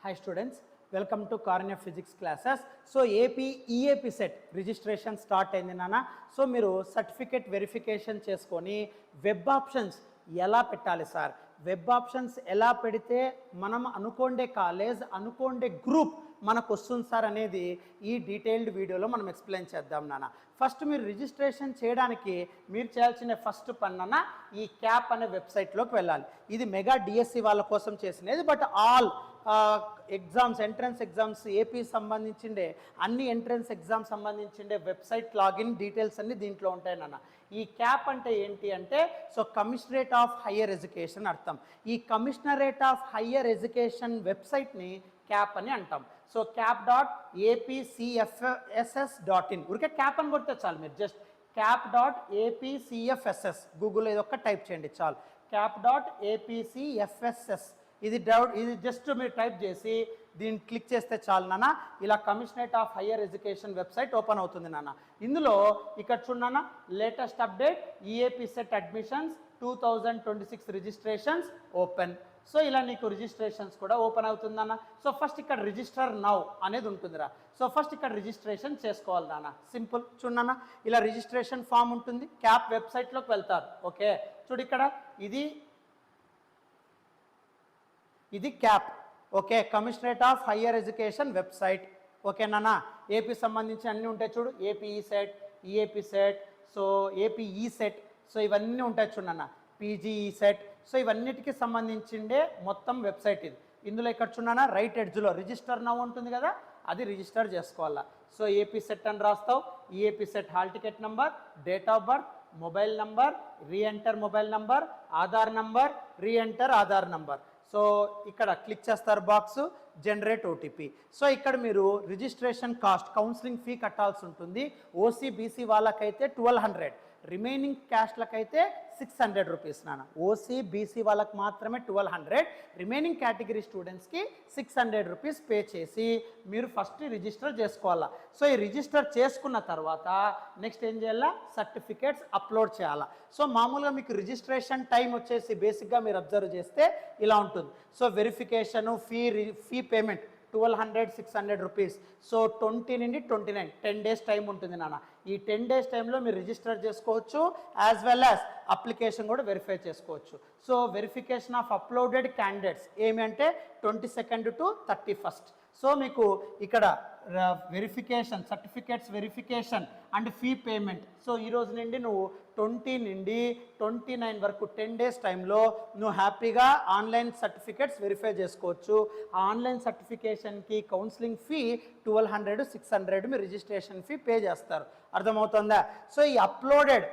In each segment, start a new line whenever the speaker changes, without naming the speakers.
Hi students, welcome to Karnya Physics classes. So AP EAP set registration start అయింది నాన్న. So మీరు certificate verification చేసుకొని web options ఎలా పెట్టాలి సార్, వెబ్ ఆప్షన్స్ ఎలా పెడితే మనం అనుకోండే కాలేజ్ అనుకోండే గ్రూప్ మనకు వస్తుంది సార్ అనేది ఈ డీటెయిల్డ్ వీడియోలో మనం ఎక్స్ప్లెయిన్ చేద్దాం నాన్న. ఫస్ట్ మీరు రిజిస్ట్రేషన్ చేయడానికి మీరు చేయాల్సిన ఫస్ట్ పని అన్న ఈ క్యాప్ అనే వెబ్సైట్లోకి వెళ్ళాలి. ఇది మెగా డిఎస్సి వాళ్ళ కోసం చేసినది, but all exams entrance exams AP సంబంధించిండే అన్ని ఎంట్రన్స్ ఎగ్జామ్స్ సంబంధించిండే వెబ్సైట్ లాగిన్ డీటెయిల్స్ అన్ని దీంట్లో ఉంటాయి నాన్న. ఈ క్యాప్ అంటే ఏంటి అంటే so commissionerate of higher education అర్థం. ఈ కమిషనరేట్ ఆఫ్ హయ్యర్ ఎడ్యుకేషన్ వెబ్సైట్ని క్యాప్ అని అంటాం. సో cap.apcfss.in ఊరికే క్యాప్ అని కొడితే చాలు, మీరు జస్ట్ cap.apcfss గూగుల్లో ఇది ఒక్క టైప్ చేయండి చాలు. cap.apcfss ఇది జస్ట్ మీరు టైప్ చేసి దీన్ని క్లిక్ చేస్తే చాలు నాన్న, ఇలా commissionerate of higher education website open అవుతుంది నాన్న. ఇందులో ఇక్కడ చూడన్నా latest update EAP set admissions 2026 registrations open. So ఇలా నీకు రిజిస్ట్రేషన్స్ కూడా ఓపెన్ అవుతుందన్న. సో ఫస్ట్ ఇక్కడ రిజిస్టర్ నౌ అనేది ఉంటుందిరా. సో ఫస్ట్ ఇక్కడ రిజిస్ట్రేషన్ చేసుకోవాలి నాన్న. సింపుల్ చూడన్నా, ఇలా రిజిస్ట్రేషన్ ఫామ్ ఉంటుంది, క్యాప్ వెబ్సైట్లోకి వెళ్తారు. ఓకే చూడు ఇక్కడ ఇది cap. Okay commissionerate of higher education website. Okay నాన్న, ఏపీ సంబంధించి అన్నీ ఉంటాయి చూడు, ఏపీ ఈ set, EAP set, so AP ఈ సెట్, సో ఇవన్నీ ఉంటాయి చూడన్న, పీజీ ఈ సెట్, సో ఇవన్నిటికీ సంబంధించిండే మొత్తం వెబ్సైట్ ఇది. ఇందులో ఇక్కడ చూడన్నా రైట్ ఎడ్జ్లో రిజిస్టర్ నౌ ఉంటుంది కదా, అది రిజిస్టర్ చేసుకోవాలా. సో ఏపీ సెట్ అని రాస్తావు, EAP set hall ticket number, date of birth, mobile number, reenter mobile number, Aadhaar number, reenter Aadhaar number. So ఇక్కడ క్లిక్ చేస్తారు బాక్స్, జనరేట్ ఓటీపీ. సో ఇక్కడ మీరు రిజిస్ట్రేషన్ కాస్ట్ కౌన్సిలింగ్ ఫీ కట్టాల్సి ఉంటుంది. ఓసీ బీసీ వాళ్ళకైతే 1200, remaining క్యాస్ట్లకైతే 600 rupees నాన్న. ఓసీ బీసీ వాళ్ళకి మాత్రమే 1200, రిమైనింగ్ కేటగిరీ స్టూడెంట్స్కి 600 రూపీస్ పే చేసి మీరు ఫస్ట్ రిజిస్టర్ చేసుకోవాలా. సో ఈ రిజిస్టర్ చేసుకున్న తర్వాత నెక్స్ట్ ఏం చేయాలా, సర్టిఫికేట్స్ అప్లోడ్ చేయాలా. సో మామూలుగా మీకు రిజిస్ట్రేషన్ టైం వచ్చేసి బేసిక్గా మీరు అబ్జర్వ్ చేస్తే ఇలా ఉంటుంది. So verification fee payment 1200, 600 rupees. So 20 నుండి 29 10 డేస్ టైం ఉంటుంది నాన్న. ఈ 10 డేస్ టైంలో మీరు రిజిస్టర్ చేసుకోవచ్చు, యాజ్ వెల్ యాజ్ అప్లికేషన్ కూడా వెరిఫై చేసుకోవచ్చు. So verification of uploaded candidates ఏమి అంటే 22nd to 31st. సో మీకు ఇక్కడ verification certificates verification and fee payment. So ఈరోజు నుండి నువ్వు 20 నుండి 29 వరకు 10 డేస్ టైంలో నువ్వు హ్యాపీగా ఆన్లైన్ సర్టిఫికేట్స్ వెరిఫై చేసుకోవచ్చు. ఆ ఆన్లైన్ సర్టిఫికేషన్కి కౌన్సిలింగ్ ఫీ 1200, 600 మీరు రిజిస్ట్రేషన్ ఫీ పే చేస్తారు. అర్థమవుతుందా? సో ఈ అప్లోడెడ్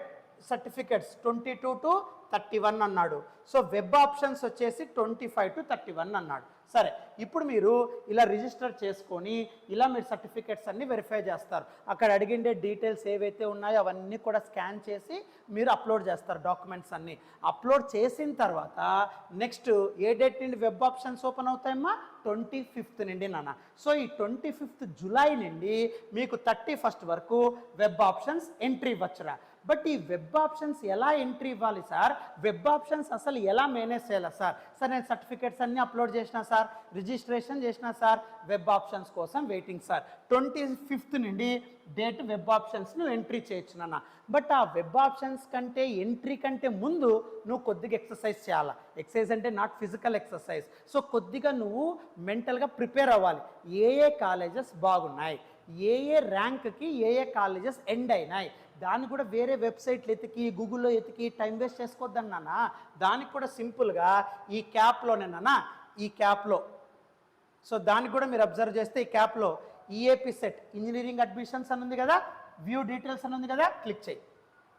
సర్టిఫికేట్స్ 22 to 31 అన్నాడు. సో వెబ్ ఆప్షన్స్ వచ్చేసి 25 to 31 అన్నాడు. సరే, ఇప్పుడు మీరు ఇలా రిజిస్టర్ చేసుకొని ఇలా మీరు సర్టిఫికేట్స్ అన్నీ వెరిఫై చేస్తారు. అక్కడ అడిగిండే డీటెయిల్స్ ఏవైతే ఉన్నాయో అవన్నీ కూడా స్కాన్ చేసి మీరు అప్లోడ్ చేస్తారు. డాక్యుమెంట్స్ అన్నీ అప్లోడ్ చేసిన తర్వాత నెక్స్ట్ ఏ డేట్ నుండి వెబ్ ఆప్షన్స్ ఓపెన్ అవుతాయమ్మా, 25th నుండి నాన్న. సో ఈ 25th జూలై నుండి మీకు 31st వరకు వెబ్ ఆప్షన్స్ ఎంట్రీ ఇవ్వచ్చురా. బట్ ఈ వెబ్ ఆప్షన్స్ ఎలా ఎంట్రీ ఇవ్వాలి సార్, వెబ్ ఆప్షన్స్ అసలు ఎలా మేనేజ్ చేయాలి సార్? సార్ నేను సర్టిఫికేట్స్ అన్నీ అప్లోడ్ చేసిన సార్, రిజిస్ట్రేషన్ చేసిన సార్, వెబ్ ఆప్షన్స్ కోసం వెయిటింగ్ సార్. 25th నుండి డేట్ వెబ్ ఆప్షన్స్ నువ్వు ఎంట్రీ చేయొచ్చు నాన్న. బట్ ఆ వెబ్ ఆప్షన్స్ కంటే ఎంట్రీ కంటే ముందు నువ్వు కొద్దిగా ఎక్సర్సైజ్ చేయాలా. ఎక్సర్సైజ్ అంటే నాట్ ఫిజికల్ ఎక్సర్సైజ్. సో కొద్దిగా నువ్వు మెంటల్గా ప్రిపేర్ అవ్వాలి. ఏ కాలేజెస్ బాగున్నాయి, ఏ ర్యాంక్కి ఏ కాలేజెస్ ఎండ్ అయినాయి, దాన్ని కూడా వేరే వెబ్సైట్లు ఎతికి గూగుల్లో ఎతికి టైం వేస్ట్ చేసుకోవద్దని నాన్న. దానికి కూడా సింపుల్గా ఈ క్యాప్లోనేనా, ఈ క్యాప్లో సో దానికి కూడా మీరు అబ్జర్వ్ చేస్తే ఈ క్యాప్లో ఈఏపీ సెట్ ఇంజనీరింగ్ అడ్మిషన్స్ అని ఉంది కదా, వ్యూ డీటెయిల్స్ అని ఉంది కదా, క్లిక్ చేయి.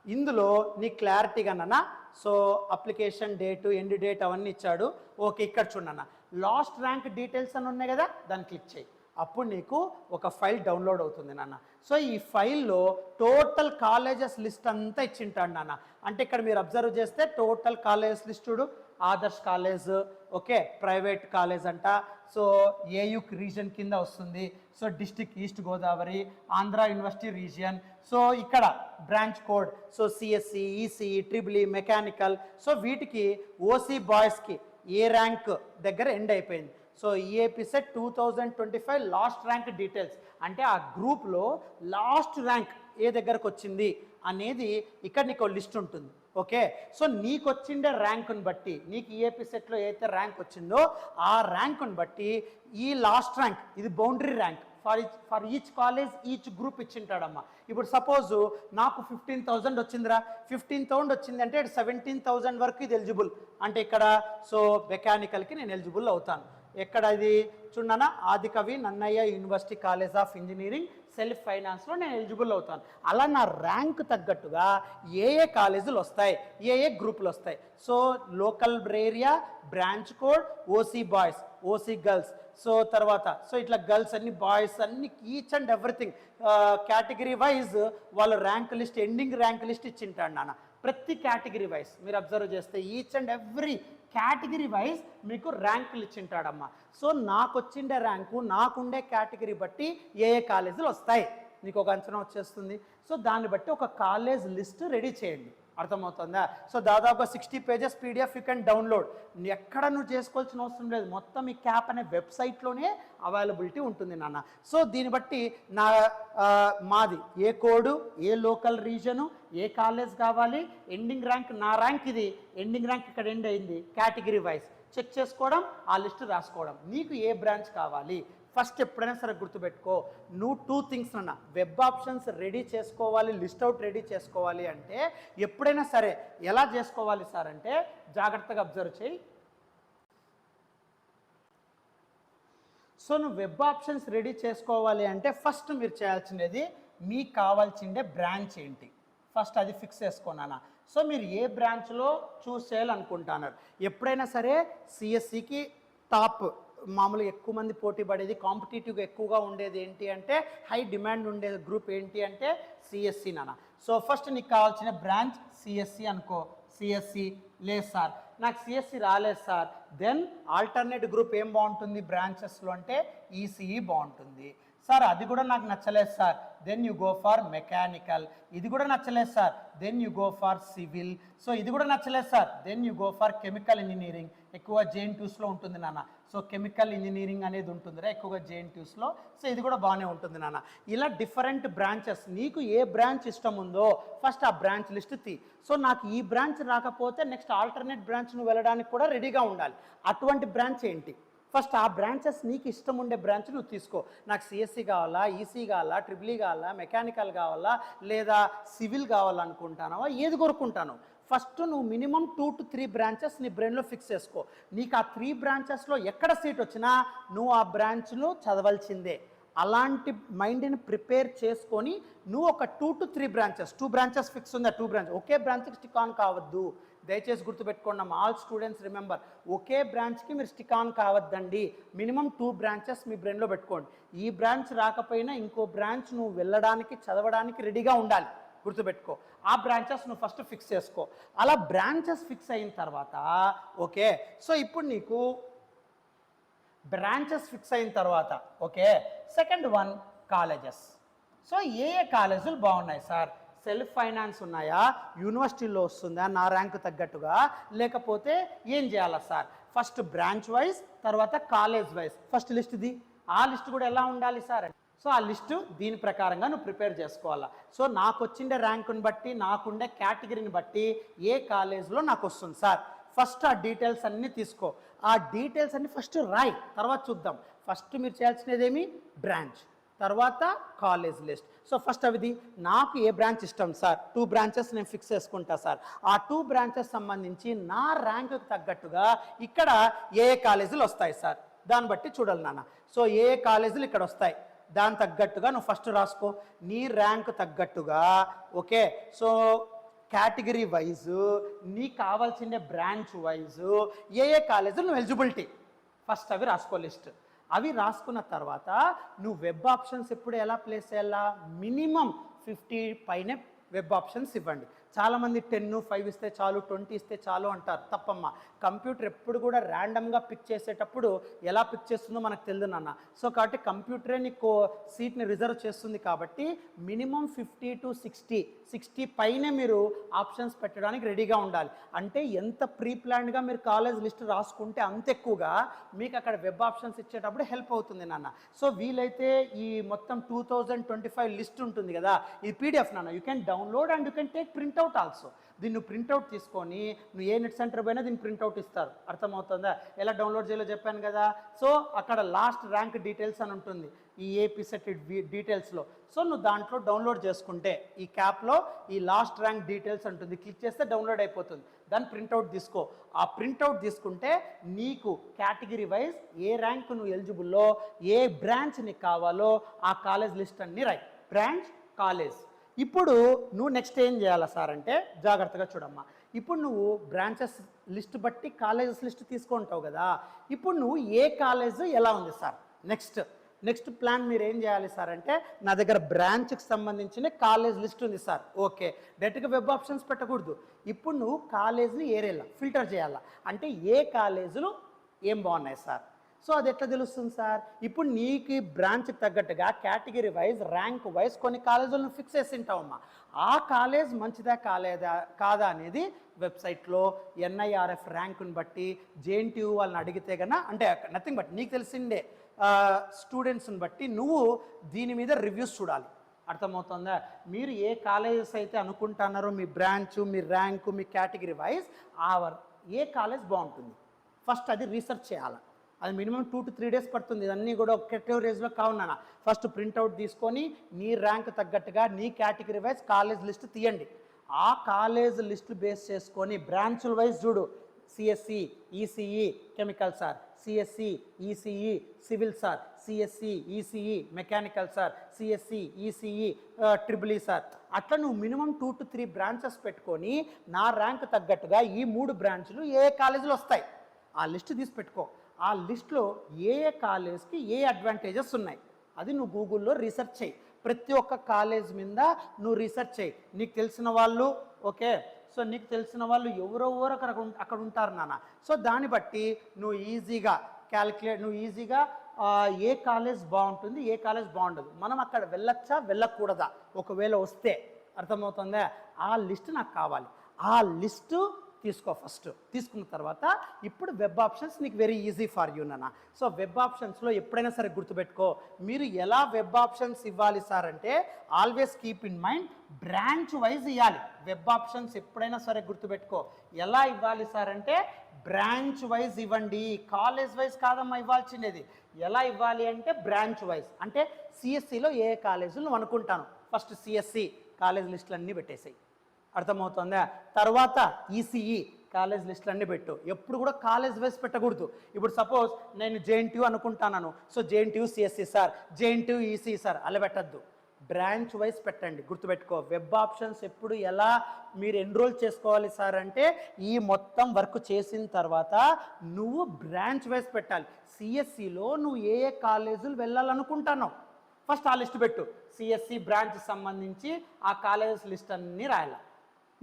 ఇందులో నీ క్లారిటీగా నాన్న so application date end date అవన్నీ ఇచ్చాడు. ఓకే ఇక్కడ చూడన్న లాస్ట్ ర్యాంక్ డీటెయిల్స్ అని ఉన్నాయి కదా, దాన్ని క్లిక్ చేయి. అప్పుడు నీకు ఒక ఫైల్ డౌన్లోడ్ అవుతుంది నాన్న. సో ఈ ఫైల్లో టోటల్ కాలేజెస్ లిస్ట్ అంతా ఇచ్చింటాడు నాన్న. అంటే ఇక్కడ మీరు అబ్జర్వ్ చేస్తే టోటల్ కాలేజెస్ లిస్ట్ చూడు, Adarsh college, okay private college అంట, సో ఏయూ రీజియన్ కింద వస్తుంది. So district east Godavari, Andhra university region. So ఇక్కడ branch code, so CSE, ECE, triple E, mechanical. So వీటికి ఓసీ బాయ్స్కి ఏ ర్యాంక్ దగ్గర ఎండ్ అయిపోయింది. So EAP set 2025 last rank details అంటే ఆ గ్రూప్లో లాస్ట్ ర్యాంక్ ఏ దగ్గరకు వచ్చింది అనేది ఇక్కడ నీకు లిస్ట్ ఉంటుంది. ఓకే, సో నీకు వచ్చిండే ర్యాంకుని బట్టి నీకు ఈఏపీ సెట్లో ఏదైతే ర్యాంక్ వచ్చిందో ఆ ర్యాంకుని బట్టి ఈ లాస్ట్ ర్యాంక్ ఇది boundary rank for each college each group ఇచ్చింటాడమ్మా. ఇప్పుడు సపోజ్ నాకు 15,000 వచ్చిందిరా, 15,000 వచ్చింది అంటే 17,000 వరకు ఇది ఎలిజిబుల్ అంటే ఇక్కడ సో మెకానికల్కి నేను ఎలిజిబుల్ అవుతాను. ఎక్కడ ఇది చూడనా, Adikavi Nannaya university college of engineering self ఫైనాన్స్లో నేను ఎలిజిబుల్ అవుతాను. అలా నా ర్యాంక్ తగ్గట్టుగా ఏ కాలేజీలు వస్తాయి, ఏ గ్రూపులు వస్తాయి. So local area, branch code, OC boys, OC girls, so తర్వాత సో ఇట్లా గర్ల్స్ అన్ని బాయ్స్ అన్ని each and everything category wise వాళ్ళ rank list ending rank list ఇచ్చింటాడు నాన్న. ప్రతి కేటగిరీ వైజ్ మీరు అబ్జర్వ్ చేస్తే each and every category wise మీకు ర్యాంకులు ఇచ్చింటాడమ్మా. సో నాకు వచ్చిండే ర్యాంకు నాకుండే కేటగిరీ బట్టి ఏ కాలేజీలు వస్తాయి నీకు ఒక అంచనా వచ్చేస్తుంది. సో దాన్ని బట్టి ఒక కాలేజ్ లిస్ట్ రెడీ చేయండి. అర్థమవుతుందా? సో దాదాపుగా 60 pages PDF you can download. ఎక్కడ నువ్వు చేసుకోవాల్సిన అవసరం లేదు, మొత్తం ఈ క్యాప్ అనే వెబ్సైట్లోనే అవైలబిలిటీ ఉంటుంది నాన్న. సో దీన్ని బట్టి మాది ఏ కోడు, ఏ లోకల్ రీజను, ఏ కాలేజ్ కావాలి, ఎండింగ్ ర్యాంక్ నా ర్యాంక్ ఇది, ఎండింగ్ ర్యాంక్ ఇక్కడ ఎండ్ అయింది, కేటగిరీ వైజ్ చెక్ చేసుకోవడం, ఆ లిస్ట్ రాసుకోవడం. నీకు ఏ బ్రాంచ్ కావాలి ఫస్ట్ ఎప్పుడైనా సరే గుర్తుపెట్టుకో, నువ్వు 2 things అన్న వెబ్ ఆప్షన్స్ రెడీ చేసుకోవాలి, లిస్ట్ అవుట్ రెడీ చేసుకోవాలి అంటే ఎప్పుడైనా సరే ఎలా చేసుకోవాలి సార్ అంటే జాగ్రత్తగా అబ్జర్వ్ చేయి. సో నువ్వు వెబ్ ఆప్షన్స్ రెడీ చేసుకోవాలి అంటే ఫస్ట్ మీరు చేయాల్సినది మీకు కావాల్సిందే బ్రాంచ్ ఏంటి ఫస్ట్ అది ఫిక్స్ చేసుకున్నానా. సో మీరు ఏ బ్రాంచ్లో చూస్ చేయాలనుకుంటున్నారు. ఎప్పుడైనా సరే సిఎస్సికి టాప్ మామూలుగా ఎక్కువ మంది పోటీ పడేది, కాంపిటేటివ్గా ఎక్కువగా ఉండేది ఏంటి అంటే హై డిమాండ్ ఉండే గ్రూప్ ఏంటి అంటే సిఎస్సి నాన్న. సో ఫస్ట్ నీకు కావాల్సిన బ్రాంచ్ సిఎస్సి అనుకో. సిఎస్సి లేదు సార్ నాకు సిఎస్సి రాలేదు సార్, దెన్ ఆల్టర్నేట్ గ్రూప్ ఏం బాగుంటుంది బ్రాంచెస్లో అంటే ఈసీఈ బాగుంటుంది. సార్ అది కూడా నాకు నచ్చలేదు sir, then you go for mechanical. ఇది కూడా నచ్చలేదు sir, then you go for civil. So ఇది కూడా నచ్చలేదు sir, then you go for chemical engineering. ఎక్కువ JNTUSలో ఉంటుంది నాన్న. సో కెమికల్ ఇంజనీరింగ్ అనేది ఉంటుందిరా ఎక్కువగా JNTUSలో. సో ఇది కూడా బాగానే ఉంటుంది నాన్న. ఇలా డిఫరెంట్ బ్రాంచెస్ నీకు ఏ బ్రాంచ్ ఇష్టం ఉందో ఫస్ట్ ఆ బ్రాంచ్ లిస్ట్ తీ. సో నాకు ఈ బ్రాంచ్ రాకపోతే నెక్స్ట్ ఆల్టర్నేట్ బ్రాంచ్ నువ్వు వెళ్ళడానికి కూడా రెడీగా ఉండాలి. అటువంటి బ్రాంచ్ ఏంటి ఫస్ట్ ఆ బ్రాంచెస్ నీకు ఇష్టం ఉండే బ్రాంచ్ నువ్వు తీసుకో. నాకు సిఎస్సి కావాలా, ఈసీ కావాలా, ట్రిపుల్ ఈ కావాలా, మెకానికల్ కావాలా, లేదా సివిల్ కావాలనుకుంటానవా, ఏది కోరుకుంటాను ఫస్ట్ నువ్వు మినిమం 2 to 3 బ్రాంచెస్ నీ బ్రెయిన్లో ఫిక్స్ చేసుకో. నీకు ఆ 3 బ్రాంచెస్లో ఎక్కడ సీట్ వచ్చినా నువ్వు ఆ బ్రాంచ్లో చదవాల్సిందే. అలాంటి మైండ్ని ప్రిపేర్ చేసుకొని నువ్వు ఒక 2 to 3 బ్రాంచెస్ 2 బ్రాంచెస్ ఫిక్స్ ఉందా 2 బ్రాంచ్ ఒకే బ్రాంచ్కి స్టిక్ ఆన్ కావద్దు. దయచేసి గుర్తుపెట్టుకోండి ఆల్ స్టూడెంట్స్ రిమెంబర్, ఒకే బ్రాంచ్కి మీరు స్టిక్ ఆన్ కావద్దండి. మినిమం 2 బ్రాంచెస్ మీ బ్రెయిన్లో పెట్టుకోండి. ఈ బ్రాంచ్ రాకపోయినా ఇంకో బ్రాంచ్ నువ్వు వెళ్ళడానికి చదవడానికి రెడీగా ఉండాలి. గుర్తుపెట్టుకో ఆ బ్రాంచెస్ నువ్వు ఫస్ట్ ఫిక్స్ చేసుకో. అలా బ్రాంచెస్ ఫిక్స్ అయిన తర్వాత ఓకే, సో ఇప్పుడు నీకు బ్రాంచెస్ ఫిక్స్ అయిన తర్వాత okay, second one colleges. So ఏ కాలేజీలు బాగున్నాయి సార్, సెల్ఫ్ ఫైనాన్స్ ఉన్నాయా, యూనివర్సిటీలో వస్తుందా నా ర్యాంకు తగ్గట్టుగా, లేకపోతే ఏం చేయాలా సార్ ఫస్ట్ బ్రాంచ్ వైజ్ తర్వాత కాలేజ్ వైజ్ ఫస్ట్ లిస్ట్ది. ఆ లిస్ట్ కూడా ఎలా ఉండాలి సార్, సో ఆ లిస్టు దీని ప్రకారంగా నువ్వు ప్రిపేర్ చేసుకోవాలా. సో నాకు వచ్చిండే ర్యాంకుని బట్టి నాకుండే కేటగిరీని బట్టి ఏ కాలేజ్లో నాకు వస్తుంది సార్ ఫస్ట్ ఆ డీటెయిల్స్ అన్నీ తీసుకో. ఆ డీటెయిల్స్ అన్నీ ఫస్ట్ రాయి, తర్వాత చూద్దాం. ఫస్ట్ మీరు చేయాల్సినది ఏమి బ్రాంచ్, తర్వాత కాలేజ్ లిస్ట్. సో ఫస్ట్ అవిది నాకు ఏ బ్రాంచ్ ఇష్టం సార్ 2 బ్రాంచెస్ నేను ఫిక్స్ చేసుకుంటా సార్. ఆ 2 బ్రాంచెస్ సంబంధించి నా ర్యాంకుకి తగ్గట్టుగా ఇక్కడ ఏ కాలేజీలు వస్తాయి సార్ దాన్ని బట్టి చూడాలి నాన్న. సో ఏ కాలేజీలు ఇక్కడ వస్తాయి దాని తగ్గట్టుగా నువ్వు ఫస్ట్ రాసుకో నీ ర్యాంక్ తగ్గట్టుగా ఓకే. సో కేటగిరీ వైజు నీకు కావాల్సిన బ్రాంచ్ వైజు ఏ కాలేజీలు నువ్వు ఎలిజిబిలిటీ ఫస్ట్ అవి రాసుకో లిస్ట్. అవి రాసుకున్న తర్వాత నువ్వు వెబ్ ఆప్షన్స్ ఎప్పుడు ఎలా ప్లేస్ చేయాలా, మినిమం 50 పైనే వెబ్ ఆప్షన్స్ ఇవ్వండి. చాలామంది 10, 5 ఇస్తే చాలు, 20 ఇస్తే చాలు అంటారు. తప్పమ్మా. కంప్యూటర్ ఎప్పుడు కూడా ర్యాండమ్గా పిక్ చేసేటప్పుడు ఎలా పిక్ చేస్తుందో మనకు తెలియదు నాన్న. సో కాబట్టి కంప్యూటరే నీకు సీట్ని రిజర్వ్ చేస్తుంది కాబట్టి మినిమం 50 to 60 పైనే మీరు ఆప్షన్స్ పెట్టడానికి రెడీగా ఉండాలి. అంటే ఎంత ప్రీ ప్లాన్డ్గా మీరు కాలేజ్ లిస్ట్ రాసుకుంటే అంత ఎక్కువగా మీకు అక్కడ వెబ్ ఆప్షన్స్ ఇచ్చేటప్పుడు హెల్ప్ అవుతుంది నాన్న. సో వీలైతే ఈ మొత్తం 2025 లిస్ట్ ఉంటుంది కదా, ఇది పీడిఎఫ్ నాన్న. You can download and you can take printout also. దీన్ని ప్రింట్అవుట్ తీసుకొని నువ్వు ఏ నెట్ సెంటర్ పోయినా దీన్ని ప్రింట్అవుట్ ఇస్తారు. అర్థమవుతుందా? ఎలా డౌన్లోడ్ చేయాలో చెప్పాను కదా. సో అక్కడ లాస్ట్ ర్యాంక్ డీటెయిల్స్ అని ఉంటుంది ఈ ఏపీ సెట్ డీటెయిల్స్లో. సో నువ్వు దాంట్లో డౌన్లోడ్ చేసుకుంటే ఈ క్యాప్లో ఈ లాస్ట్ ర్యాంక్ డీటెయిల్స్ ఉంటుంది, క్లిక్ చేస్తే డౌన్లోడ్ అయిపోతుంది. దాన్ని ప్రింట్అవుట్ తీసుకో. ఆ ప్రింట్అవుట్ తీసుకుంటే నీకు కేటగిరీ వైజ్ ఏ ర్యాంక్ నువ్వు ఎలిజిబుల్లో, ఏ బ్రాంచ్ నీకు కావాలో ఆ కాలేజ్ లిస్ట్ అన్నీ రాయి. Branch, college. ఇప్పుడు నువ్వు నెక్స్ట్ ఏం చేయాలా సార్ అంటే, జాగ్రత్తగా చూడమ్మా. ఇప్పుడు నువ్వు బ్రాంచెస్ లిస్ట్ బట్టి కాలేజెస్ లిస్ట్ తీసుకుంటావు కదా. ఇప్పుడు నువ్వు ఏ కాలేజ్ ఎలా ఉంది సార్, నెక్స్ట్ ప్లాన్ మీరు ఏం చేయాలి సార్ అంటే, నా దగ్గర బ్రాంచ్కి సంబంధించిన కాలేజ్ లిస్ట్ ఉంది సార్. ఓకే, డైరెక్ట్గా వెబ్ ఆప్షన్స్ పెట్టకూడదు. ఇప్పుడు నువ్వు కాలేజ్ని ఏరియాలో ఫిల్టర్ చేయాలా. అంటే ఏ కాలేజీలు ఏం బాగున్నాయి సార్. సో అది ఎట్లా తెలుస్తుంది సార్? ఇప్పుడు నీకు బ్రాంచ్కి తగ్గట్టుగా కేటగిరీ వైజ్, ర్యాంక్ వైజ్ కొన్ని కాలేజీలను ఫిక్స్ చేసి ఉంటావమ్మా. ఆ కాలేజ్ మంచిదా కాదా అనేది వెబ్సైట్లో ఎన్ఐఆర్ఎఫ్ ర్యాంకుని బట్టి, జేఎన్టీయూ వాళ్ళని అడిగితే కన్నా, అంటే నథింగ్ బట్ నీకు తెలిసిందే స్టూడెంట్స్ని బట్టి నువ్వు దీని మీద రివ్యూస్ చూడాలి. అర్థమవుతుందా? మీరు ఏ కాలేజెస్ అయితే అనుకుంటున్నారో మీ బ్రాంచ్, మీ ర్యాంకు, మీ కేటగిరీ వైజ్ ఏ కాలేజ్ బాగుంటుంది ఫస్ట్ అది రీసెర్చ్ చేయాలి. అది మినిమం 2 to 3 days పడుతుంది. ఇవన్నీ కూడా ఒకే రేజ్లో కావునా. ఫస్ట్ ప్రింట్అవుట్ తీసుకొని నీ ర్యాంక్ తగ్గట్టుగా నీ కేటగిరీ వైజ్ కాలేజ్ లిస్ట్ తీయండి. ఆ కాలేజ్ లిస్ట్ బేస్ చేసుకొని బ్రాంచుల వైజ్ చూడు. CSE, ECE chemical sir, CSE, ECE civil sir, CSE, ECE mechanical sir, CSE, ECE triple sir. అట్లా నువ్వు మినిమం 2 to 3 బ్రాంచెస్ పెట్టుకొని నా ర్యాంక్ తగ్గట్టుగా ఈ 3 బ్రాంచ్లు ఏ కాలేజీలు వస్తాయి ఆ లిస్ట్ తీసి పెట్టుకో. ఆ లిస్ట్లో ఏ కాలేజ్కి ఏ అడ్వాంటేజెస్ ఉన్నాయి అది నువ్వు గూగుల్లో రీసెర్చ్ చేయి. ప్రతి ఒక్క కాలేజ్ మీద నువ్వు రీసెర్చ్ చేయి. నీకు తెలిసిన వాళ్ళు, ఓకే, సో నీకు తెలిసిన వాళ్ళు ఎవరెవరు అక్కడ ఉంటారు నాన్న. సో దాన్ని బట్టి నువ్వు ఈజీగా నువ్వు ఈజీగా ఏ కాలేజ్ బాగుంటుంది, ఏ కాలేజ్ బాగుండదు, మనం అక్కడ వెళ్ళొచ్చా వెళ్ళకూడదా, ఒకవేళ వస్తే. అర్థమవుతుందా? ఆ లిస్ట్ నాకు కావాలి. ఆ లిస్టు తీసుకో. ఫస్ట్ తీసుకున్న తర్వాత ఇప్పుడు వెబ్ ఆప్షన్స్ నీకు వెరీ ఈజీ ఫర్ యూ నాన్న. సో వెబ్ ఆప్షన్స్లో ఎప్పుడైనా సరే గుర్తుపెట్టుకో, మీరు ఎలా వెబ్ ఆప్షన్స్ ఇవ్వాలి సార్ అంటే always keep in mind branch wise ఇవ్వాలి. వెబ్ ఆప్షన్స్ ఎప్పుడైనా సరే గుర్తుపెట్టుకో, ఎలా ఇవ్వాలి సార్ అంటే బ్రాంచ్ వైజ్ ఇవ్వండి, కాలేజ్ వైజ్ కాదమ్మా ఇవ్వాల్సిందేది. ఎలా ఇవ్వాలి అంటే బ్రాంచ్ వైజ్. అంటే సిఎస్సిలో ఏ కాలేజీలు నువ్వు అనుకుంటాను, ఫస్ట్ సిఎస్సి కాలేజ్ లిస్టులు అన్నీ పెట్టేసాయి. అర్థమవుతుందా? తర్వాత ఈసీఈ కాలేజ్ లిస్టులు అన్నీ పెట్టు. ఎప్పుడు కూడా కాలేజ్ వైజ్ పెట్టకూడదు. ఇప్పుడు సపోజ్ నేను జేఎన్టీయూ అనుకుంటాను, so JNTU CSE sir, JNTU EC sir, అలా పెట్టద్దు. బ్రాంచ్ వైజ్ పెట్టండి. గుర్తుపెట్టుకో, వెబ్ ఆప్షన్స్ ఎప్పుడు ఎలా మీరు ఎన్రోల్ చేసుకోవాలి సార్ అంటే ఈ మొత్తం వర్క్ చేసిన తర్వాత నువ్వు బ్రాంచ్ వైజ్ పెట్టాలి. సిఎస్సిలో నువ్వు ఏ ఏ కాలేజీలు వెళ్ళాలనుకుంటున్నావు ఫస్ట్ ఆ లిస్ట్ పెట్టు. సిఎస్సి బ్రాంచ్ సంబంధించి ఆ కాలేజెస్ లిస్ట్ అన్నీ రాయాలి.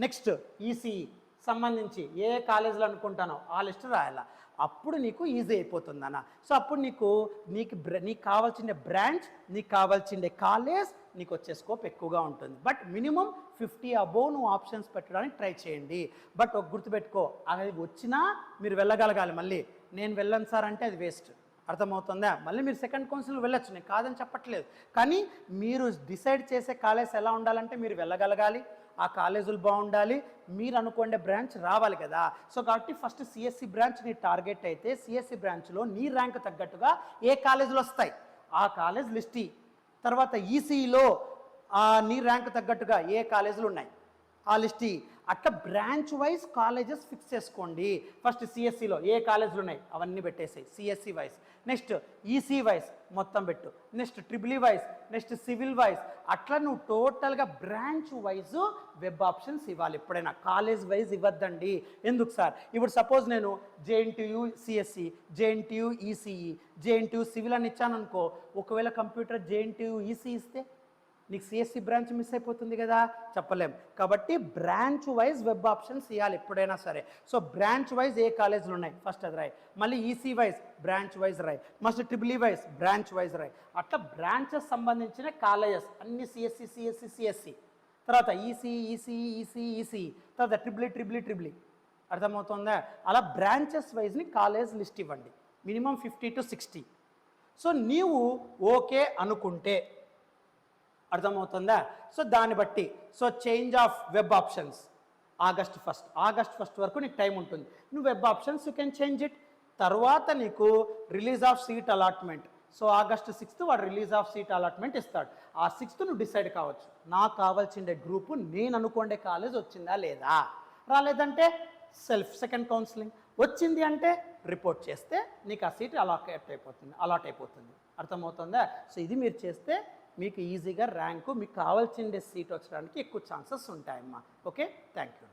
నెక్స్ట్ ఈసీఈ సంబంధించి ఏ కాలేజీలో అనుకుంటానో ఆ లిస్ట్ రాయాలా. అప్పుడు నీకు ఈజీ అయిపోతుంది అన్న. సో అప్పుడు నీకు కావాల్సిన బ్రాంచ్, నీకు కావాల్సిన కాలేజ్ నీకు వచ్చే స్కోప్ ఎక్కువగా ఉంటుంది. బట్ మినిమం 50 అబోవ్ నువ్వు ఆప్షన్స్ పెట్టడానికి ట్రై చేయండి. బట్ ఒక గుర్తుపెట్టుకో, అది వచ్చినా మీరు వెళ్ళగలగాలి. మళ్ళీ నేను వెళ్ళను సార్ అంటే అది వేస్ట్. అర్థమవుతుందా? మళ్ళీ మీరు సెకండ్ కౌన్సిల్ వెళ్ళొచ్చు, నేను కాదని చెప్పట్లేదు. కానీ మీరు డిసైడ్ చేసే కాలేజ్ ఎలా ఉండాలంటే మీరు వెళ్ళగలగాలి, ఆ కాలేజీలు బాగుండాలి, మీరు అనుకోండే బ్రాంచ్ రావాలి కదా. సో కాబట్టి ఫస్ట్ సిఎస్సి బ్రాంచ్ నీ టార్గెట్ అయితే సిఎస్సి బ్రాంచ్లో నీ ర్యాంక్ తగ్గట్టుగా ఏ కాలేజీలు వస్తాయి ఆ కాలేజ్ లిస్ట్. తర్వాత ఈసీఈలో నీ ర్యాంక్ తగ్గట్టుగా ఏ కాలేజీలు ఉన్నాయి ఆ లిస్ట్. అట్లా బ్రాంచ్ వైజ్ కాలేజెస్ ఫిక్స్ చేసుకోండి. ఫస్ట్ సిఎస్సిలో ఏ కాలేజీలు ఉన్నాయి అవన్నీ పెట్టేసాయి CSE wise. Next EC wise మొత్తం పెట్టు. Next triple wise, next civil wise. అట్లా నువ్వు టోటల్గా బ్రాంచ్ వైజ్ వెబ్ ఆప్షన్స్ ఇవ్వాలి. ఎప్పుడైనా కాలేజ్ వైజ్ ఇవ్వద్దండి. ఎందుకు సార్? ఇప్పుడు సపోజ్ నేను JNTU CSE, JNTU ECE, JNTU civil అని ఇచ్చాను అనుకో, ఒకవేళ కంప్యూటర్ జేఎన్టీయూ ఈసీ ఇస్తే నీకు సిఎస్సి బ్రాంచ్ మిస్ అయిపోతుంది కదా, చెప్పలేం. కాబట్టి బ్రాంచ్ వైజ్ వెబ్ ఆప్షన్స్ ఇవ్వాలి ఎప్పుడైనా సరే. సో బ్రాంచ్ వైజ్ ఏ కాలేజీలు ఉన్నాయి ఫస్ట్ అది రాయి, మళ్ళీ ఈసీ వైజ్ బ్రాంచ్ వైజ్ రాయి, must triple wise branch wise రాయి. అట్లా బ్రాంచెస్ సంబంధించిన కాలేజెస్ అన్ని సిఎస్సి, తర్వాత ఈసీ, తర్వాత ట్రిపుల్ అర్థమవుతుందా? అలా బ్రాంచెస్ వైజ్ని కాలేజ్ లిస్ట్ ఇవ్వండి, మినిమం 50 to 60. సో నీవు ఓకే అనుకుంటే అర్థమవుతుందా? సో దాన్ని బట్టి so change of web options August first వరకు నీకు టైం ఉంటుంది. నువ్వు web options you can change it. తర్వాత నీకు release of seat allotment. So August 6th వాడు రిలీజ్ ఆఫ్ సీట్ అలాట్మెంట్ ఇస్తాడు. ఆ 6th నువ్వు డిసైడ్ కావచ్చు, నాకు కావాల్సిండే గ్రూపు నేను అనుకోండే కాలేజ్ వచ్చిందా లేదా. రాలేదంటే సెకండ్ కౌన్సిలింగ్. వచ్చింది అంటే రిపోర్ట్ చేస్తే నీకు ఆ సీట్ అలాట్ అయిపోతుంది. అర్థమవుతుందా? సో ఇది మీరు చేస్తే మీకు ఈజీగా ర్యాంకు మీకు కావాల్సిన సీట్ వచ్చడానికి ఎక్కువ ఛాన్సెస్ ఉంటాయమ్మా. Okay, thank you.